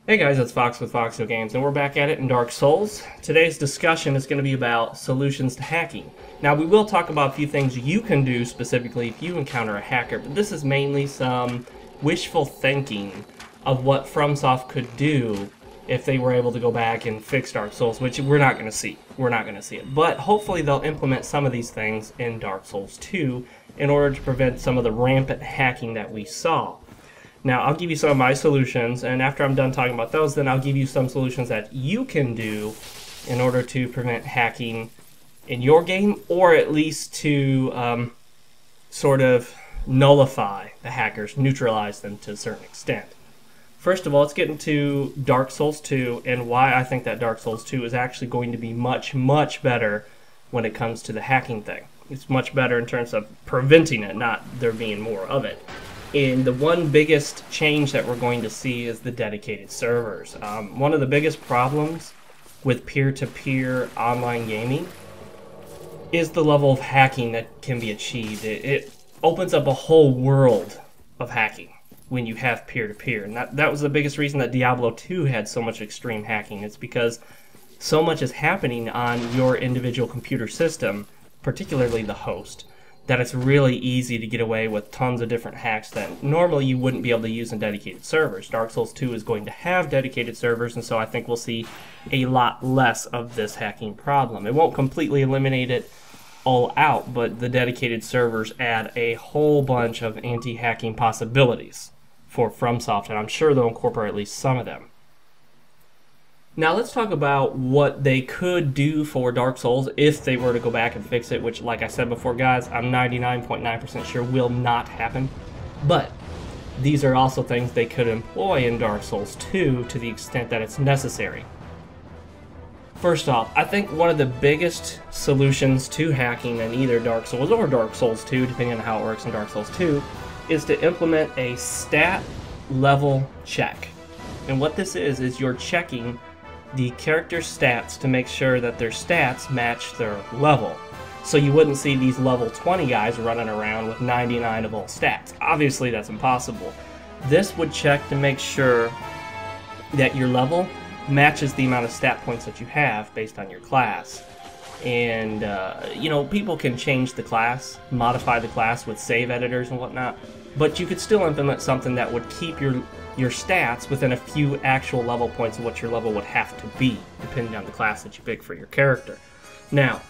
Hey guys, it's Fox with Foxo Games, and we're back at it in Dark Souls. Today's discussion is going to be about solutions to hacking. Now, we will talk about a few things you can do specifically if you encounter a hacker, but this is mainly some wishful thinking of what FromSoft could do if they were able to go back and fix Dark Souls, which we're not going to see. We're not going to see it. But hopefully they'll implement some of these things in Dark Souls 2 in order to prevent some of the rampant hacking that we saw. Now, I'll give you some of my solutions, and after I'm done talking about those, then I'll give you some solutions that you can do in order to prevent hacking in your game, or at least to sort of nullify the hackers, neutralize them to a certain extent. First of all, let's get into Dark Souls 2 and why I think that Dark Souls 2 is actually going to be much, much better when it comes to the hacking thing. It's much better in terms of preventing it, not there being more of it. And the one biggest change that we're going to see is the dedicated servers. One of the biggest problems with peer-to-peer online gaming is the level of hacking that can be achieved. It opens up a whole world of hacking when you have peer-to-peer. And that was the biggest reason that Diablo 2 had so much extreme hacking. It's because so much is happening on your individual computer system, particularly the host, that it's really easy to get away with tons of different hacks that normally you wouldn't be able to use in dedicated servers. Dark Souls 2 is going to have dedicated servers, and so I think we'll see a lot less of this hacking problem. It won't completely eliminate it all out, but the dedicated servers add a whole bunch of anti-hacking possibilities for FromSoft, and I'm sure they'll incorporate at least some of them. Now let's talk about what they could do for Dark Souls if they were to go back and fix it, which, like I said before, guys, I'm 99.9% sure will not happen. But these are also things they could employ in Dark Souls 2 to the extent that it's necessary. First off, I think one of the biggest solutions to hacking in either Dark Souls or Dark Souls 2, depending on how it works in Dark Souls 2, is to implement a stat level check. And what this is you're checking the character's stats to make sure that their stats match their level. So you wouldn't see these level 20 guys running around with 99 of all stats. Obviously that's impossible. This would check to make sure that your level matches the amount of stat points that you have based on your class. And you know, people can change the class, modify the class with save editors and whatnot, but you could still implement something that would keep your stats within a few actual level points of what your level would have to be, depending on the class that you pick for your character. Now,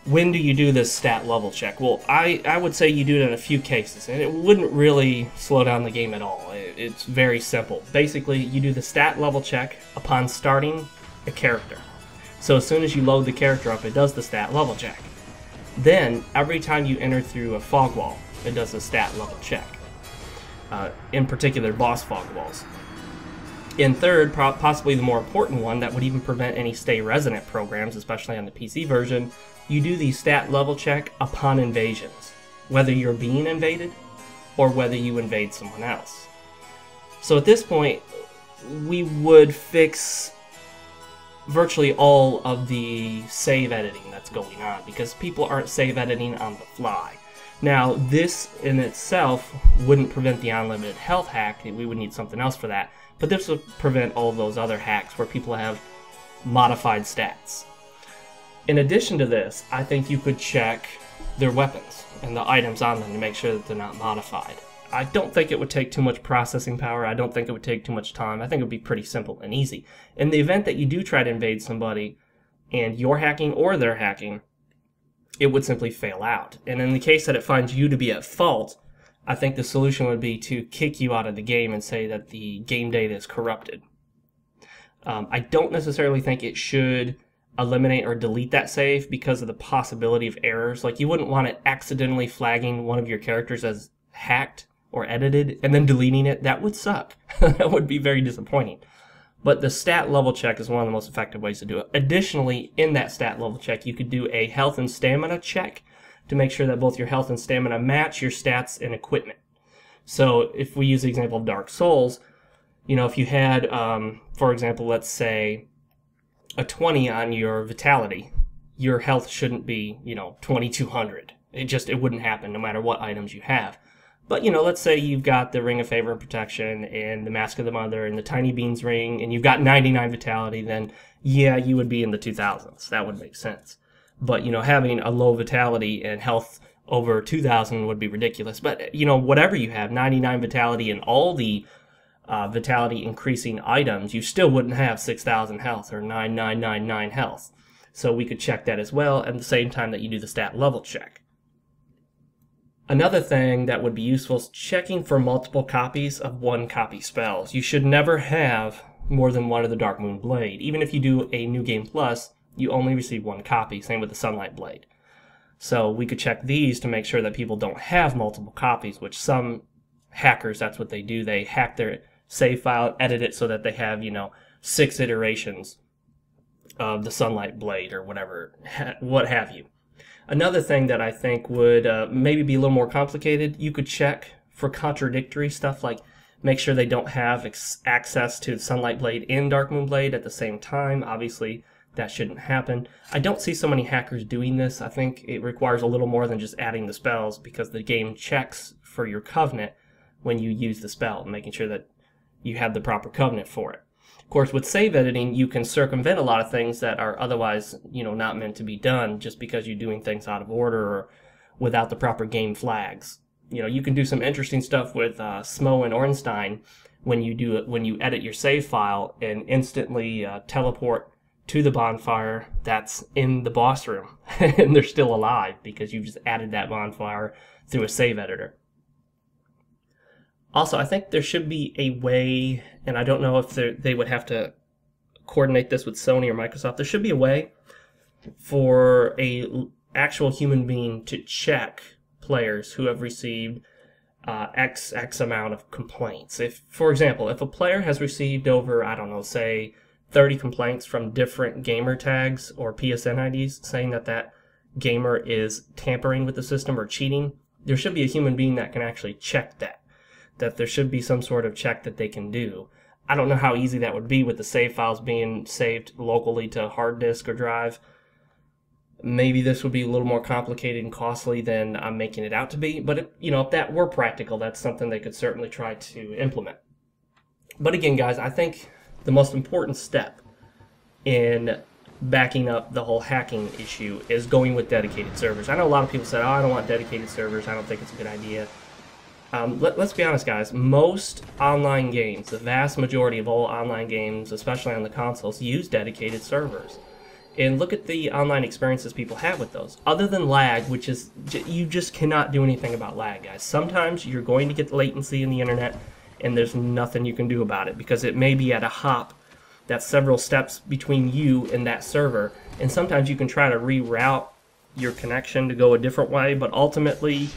when do you do this stat level check? Well, I would say you do it in a few cases, and it wouldn't really slow down the game at all. It's very simple. Basically, you do the stat level check upon starting a character. So as soon as you load the character up, it does the stat level check. Then, every time you enter through a fog wall, it does a stat level check. In particular, boss fog walls. And third, possibly the more important one that would even prevent any stay resident programs, especially on the PC version, you do the stat level check upon invasions, whether you're being invaded or whether you invade someone else. So at this point, we would fix virtually all of the save editing that's going on, because people aren't save editing on the fly. Now, this in itself wouldn't prevent the unlimited health hack. We would need something else for that. But this would prevent all of those other hacks where people have modified stats. In addition to this, I think you could check their weapons and the items on them to make sure that they're not modified. I don't think it would take too much processing power. I don't think it would take too much time. I think it would be pretty simple and easy. In the event that you do try to invade somebody and you're hacking or they're hacking, it would simply fail out. And in the case that it finds you to be at fault, I think the solution would be to kick you out of the game and say that the game data is corrupted. I don't necessarily think it should eliminate or delete that save because of the possibility of errors. Like, you wouldn't want it accidentally flagging one of your characters as hacked or edited and then deleting it. That would suck. That would be very disappointing. But the stat level check is one of the most effective ways to do it. Additionally, in that stat level check, you could do a health and stamina check to make sure that both your health and stamina match your stats and equipment. So if we use the example of Dark Souls, you know, if you had, for example, let's say a 20 on your vitality, your health shouldn't be, you know, 2200. It wouldn't happen no matter what items you have. But, you know, let's say you've got the Ring of Favor and Protection and the Mask of the Mother and the Tiny Beans ring, and you've got 99 vitality, then yeah, you would be in the 2000s. That would make sense. But, you know, having a low vitality and health over 2000 would be ridiculous. But, you know, whatever you have, 99 vitality and all the vitality increasing items, you still wouldn't have 6,000 health or 9999 health. So we could check that as well at the same time that you do the stat level check. Another thing that would be useful is checking for multiple copies of one copy spells. You should never have more than one of the Dark Moon Blade. Even if you do a New Game Plus, you only receive one copy. Same with the Sunlight Blade. So we could check these to make sure that people don't have multiple copies, which some hackers, that's what they do. They hack their save file, edit it so that they have, you know, 6 iterations of the Sunlight Blade or whatever, what have you. Another thing that I think would maybe be a little more complicated, you could check for contradictory stuff, like make sure they don't have access to Sunlight Blade and Dark Moon Blade at the same time. Obviously, that shouldn't happen. I don't see so many hackers doing this. I think it requires a little more than just adding the spells, because the game checks for your covenant when you use the spell, making sure that you have the proper covenant for it. Of course, with save editing, you can circumvent a lot of things that are otherwise, you know, not meant to be done just because you're doing things out of order or without the proper game flags. You know, you can do some interesting stuff with Smo and Ornstein when you edit your save file and instantly teleport to the bonfire that's in the boss room, and they're still alive because you just added that bonfire through a save editor. Also, I think there should be a way, and I don't know if they would have to coordinate this with Sony or Microsoft, there should be a way for a actual human being to check players who have received X amount of complaints. If, for example, if a player has received over, I don't know, say 30 complaints from different gamer tags or PSN IDs saying that that gamer is tampering with the system or cheating, there should be a human being that can actually check that. That there should be some sort of check that they can do. I don't know how easy that would be with the save files being saved locally to hard disk or drive. Maybe this would be a little more complicated and costly than I'm making it out to be, but if that were practical, that's something they could certainly try to implement. But again, guys, I think the most important step in backing up the whole hacking issue is going with dedicated servers. I know a lot of people said, oh, I don't want dedicated servers, I don't think it's a good idea. Let's be honest, guys. Most online games, the vast majority of all online games, especially on the consoles, use dedicated servers. And look at the online experiences people have with those. Other than lag, which is, you just cannot do anything about lag, guys. Sometimes you're going to get latency in the internet, and there's nothing you can do about it, because it may be at a hop that's several steps between you and that server. And sometimes you can try to reroute your connection to go a different way, but ultimately,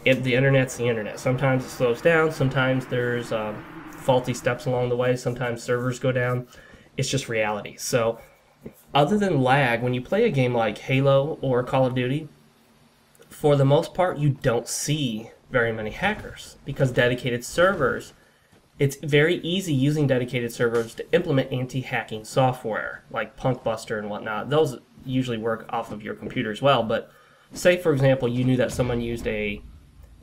the internet's the internet. Sometimes it slows down, sometimes there's faulty steps along the way, sometimes servers go down. It's just reality. So, other than lag, when you play a game like Halo or Call of Duty, for the most part, you don't see very many hackers, because dedicated servers, it's very easy using dedicated servers to implement anti-hacking software, like Punkbuster and whatnot. Those usually work off of your computer as well, but say, for example, you knew that someone used a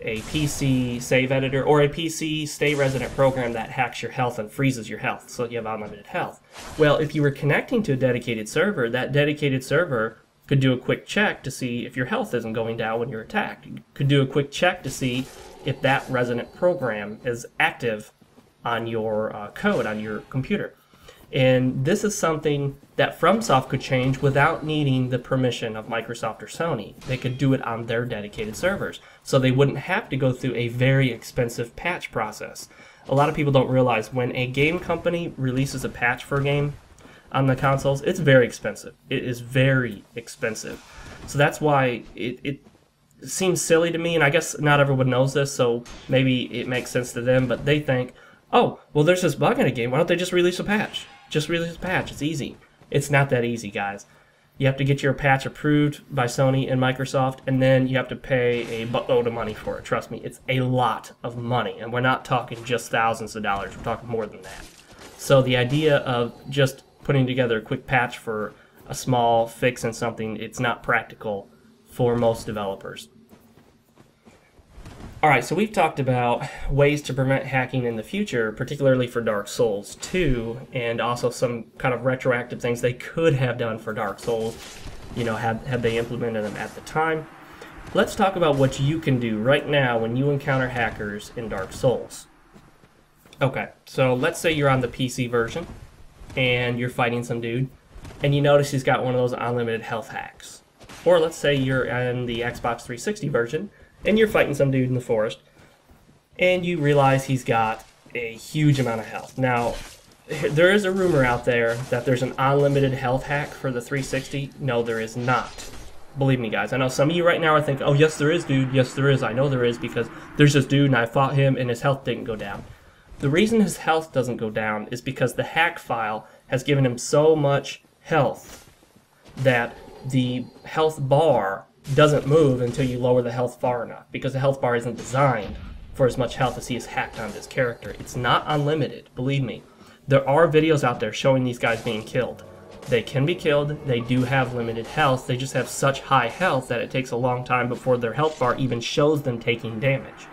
PC save editor or a PC stay resident program that hacks your health and freezes your health so you have unlimited health. Well, if you were connecting to a dedicated server, that dedicated server could do a quick check to see if your health isn't going down when you're attacked. You could do a quick check to see if that resident program is active on your code, on your computer. And this is something that FromSoft could change without needing the permission of Microsoft or Sony. They could do it on their dedicated servers, so they wouldn't have to go through a very expensive patch process. A lot of people don't realize when a game company releases a patch for a game on the consoles, it's very expensive. It is very expensive. So that's why it seems silly to me, and I guess not everyone knows this, so maybe it makes sense to them, but they think, oh, well, there's this bug in a game, why don't they just release a patch? Just release a patch, it's easy. It's not that easy, guys. You have to get your patch approved by Sony and Microsoft, and then you have to pay a buttload of money for it. Trust me, it's a lot of money, and we're not talking just thousands of dollars, we're talking more than that. So the idea of just putting together a quick patch for a small fix in something, it's not practical for most developers. Alright, so we've talked about ways to prevent hacking in the future, particularly for Dark Souls 2, and also some kind of retroactive things they could have done for Dark Souls, you know, had they implemented them at the time. Let's talk about what you can do right now when you encounter hackers in Dark Souls. Okay, so let's say you're on the PC version, and you're fighting some dude, and you notice he's got one of those unlimited health hacks. Or let's say you're in the Xbox 360 version, and you're fighting some dude in the forest, and you realize he's got a huge amount of health. Now, there is a rumor out there that there's an unlimited health hack for the 360. No, there is not. Believe me, guys. I know some of you right now are thinking, oh, yes, there is, dude. Yes, there is. I know there is, because there's this dude, and I fought him, and his health didn't go down. The reason his health doesn't go down is because the hack file has given him so much health that the health bar doesn't move until you lower the health far enough, because the health bar isn't designed for as much health as he has hacked on this character. It's not unlimited, believe me. There are videos out there showing these guys being killed. They can be killed, they do have limited health, they just have such high health that it takes a long time before their health bar even shows them taking damage.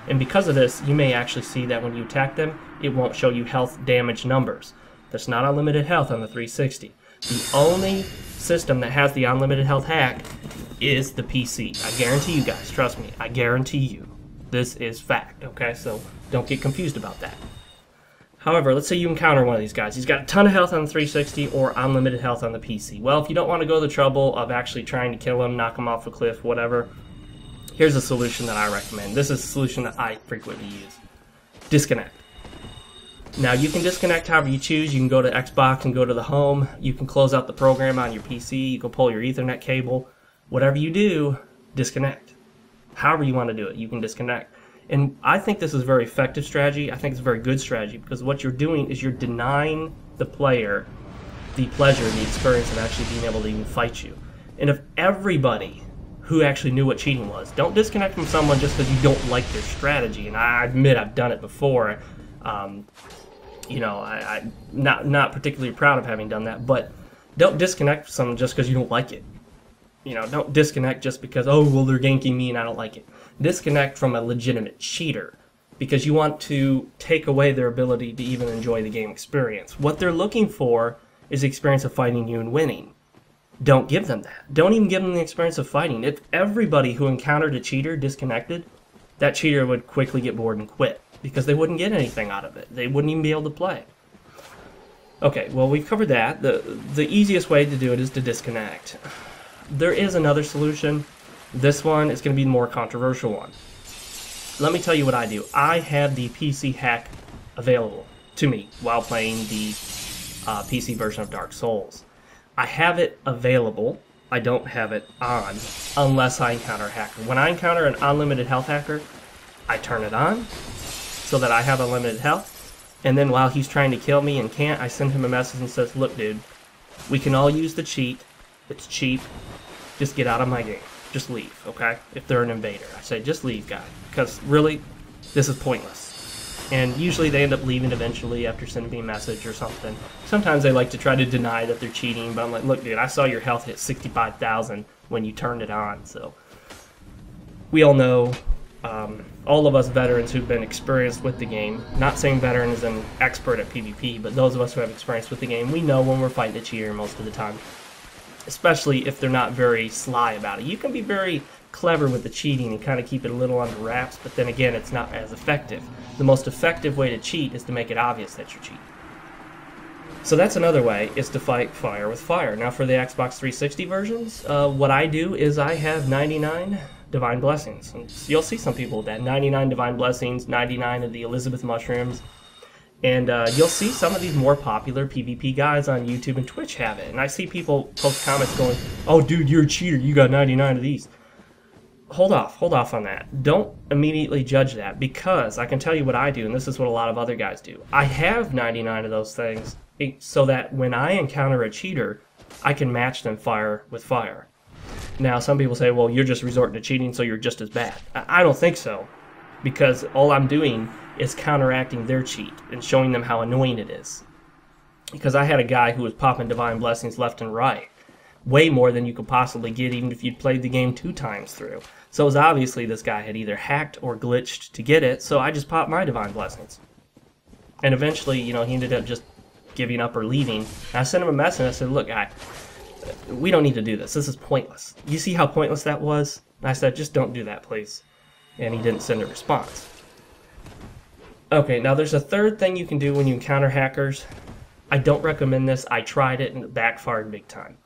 And because of this, you may actually see that when you attack them, it won't show you health damage numbers. That's not unlimited health on the 360. The only system that has the unlimited health hack is the PC. I guarantee you guys, trust me, I guarantee you. This is fact, okay? So don't get confused about that. However, let's say you encounter one of these guys. He's got a ton of health on the 360 or unlimited health on the PC. Well, if you don't want to go the trouble of actually trying to kill him, knock him off a cliff, whatever, here's a solution that I recommend. This is a solution that I frequently use. Disconnect. Now, you can disconnect however you choose. You can go to Xbox and go to the home. You can close out the program on your PC. You can pull your Ethernet cable. Whatever you do, disconnect. However you want to do it, you can disconnect. And I think this is a very effective strategy. I think it's a very good strategy, because what you're doing is you're denying the player the pleasure, the experience of actually being able to even fight you. And if everybody who actually knew what cheating was, don't disconnect from someone just because you don't like their strategy. And I admit I've done it before. You know, I'm not particularly proud of having done that, but don't disconnect from someone just because you don't like it. You know, don't disconnect just because, oh, well, they're ganking me and I don't like it. Disconnect from a legitimate cheater, because you want to take away their ability to even enjoy the game experience. What they're looking for is the experience of fighting you and winning. Don't give them that. Don't even give them the experience of fighting. If everybody who encountered a cheater disconnected, that cheater would quickly get bored and quit, because they wouldn't get anything out of it. They wouldn't even be able to play. Okay, well, we've covered that. The easiest way to do it is to disconnect. There is another solution. This one is going to be the more controversial one. Let me tell you what I do. I have the PC hack available to me while playing the PC version of Dark Souls. I have it available. I don't have it on unless I encounter a hacker. When I encounter an unlimited health hacker, I turn it on so that I have unlimited health. And then while he's trying to kill me and can't, I send him a message and says, look, dude, we can all use the cheat. It's cheap. Just get out of my game. Just leave, okay? If they're an invader. I say, just leave, guy. Because, really, this is pointless. And usually they end up leaving eventually after sending me a message or something. Sometimes they like to try to deny that they're cheating, but I'm like, look, dude, I saw your health hit 65,000 when you turned it on. So, we all know, all of us veterans who've been experienced with the game, not saying veteran is an expert at PvP, but those of us who have experience with the game, we know when we're fighting a cheater most of the time. Especially if they're not very sly about it. You can be very clever with the cheating and kind of keep it a little under wraps, but then again, it's not as effective. The most effective way to cheat is to make it obvious that you're cheating. So that's another way, is to fight fire with fire. Now for the Xbox 360 versions, what I do is I have 99 Divine Blessings. And you'll see some people with that. 99 Divine Blessings, 99 of the Elizabeth Mushrooms. And you'll see some of these more popular PvP guys on YouTube and Twitch have it. And I see people post comments going, oh, dude, you're a cheater. You got 99 of these. Hold off on that. Don't immediately judge that, because I can tell you what I do, and this is what a lot of other guys do. I have 99 of those things so that when I encounter a cheater, I can match them fire with fire. Now, some people say, well, you're just resorting to cheating, so you're just as bad. I don't think so, because all I'm doing is counteracting their cheat and showing them how annoying it is. Because I had a guy who was popping Divine Blessings left and right, way more than you could possibly get even if you'd played the game 2 times through. So it was obviously this guy had either hacked or glitched to get it, so I just popped my divine blessings. And eventually, you know, he ended up just giving up or leaving. And I sent him a message and I said, look, guy, we don't need to do this. This is pointless. You see how pointless that was? And I said, just don't do that, please. And he didn't send a response. Okay, now there's a third thing you can do when you encounter hackers. I don't recommend this. I tried it and it backfired big time.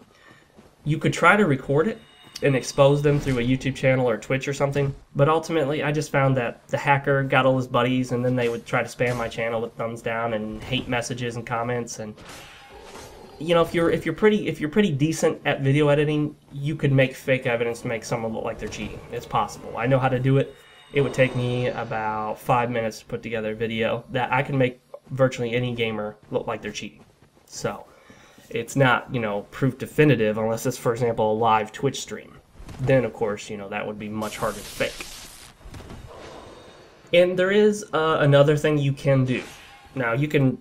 You could try to record it and expose them through a YouTube channel or Twitch or something, but ultimately I just found that the hacker got all his buddies and then they would try to spam my channel with thumbs down and hate messages and comments. And you know, if you're pretty decent at video editing, you could make fake evidence to make someone look like they're cheating. It's possible. I know how to do it. It would take me about 5 minutes to put together a video that I can make virtually any gamer look like they're cheating. So it's not, you know, proof definitive unless it's, for example, a live Twitch stream. Then, of course, you know, that would be much harder to fake. And there is another thing you can do. Now, you can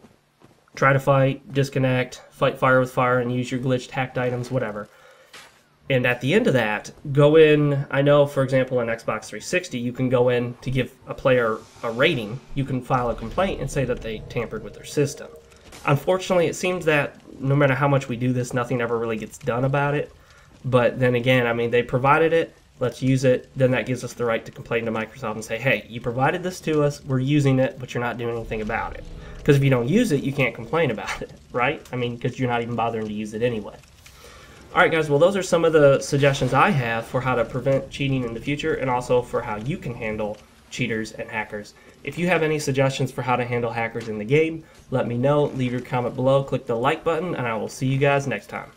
try to fight, disconnect, fight fire with fire, and use your glitched, hacked items, whatever. And at the end of that, go in, I know, for example, on Xbox 360, you can go in to give a player a rating. You can file a complaint and say that they tampered with their system. Unfortunately, it seems that no matter how much we do this, nothing ever really gets done about it. But then again, I mean, they provided it, let's use it, then that gives us the right to complain to Microsoft and say, hey, you provided this to us, we're using it, but you're not doing anything about it. Because if you don't use it, you can't complain about it, right? I mean, because you're not even bothering to use it anyway. Alright guys, well those are some of the suggestions I have for how to prevent cheating in the future and also for how you can handle cheaters and hackers. If you have any suggestions for how to handle hackers in the game, let me know. Leave your comment below, click the like button, and I will see you guys next time.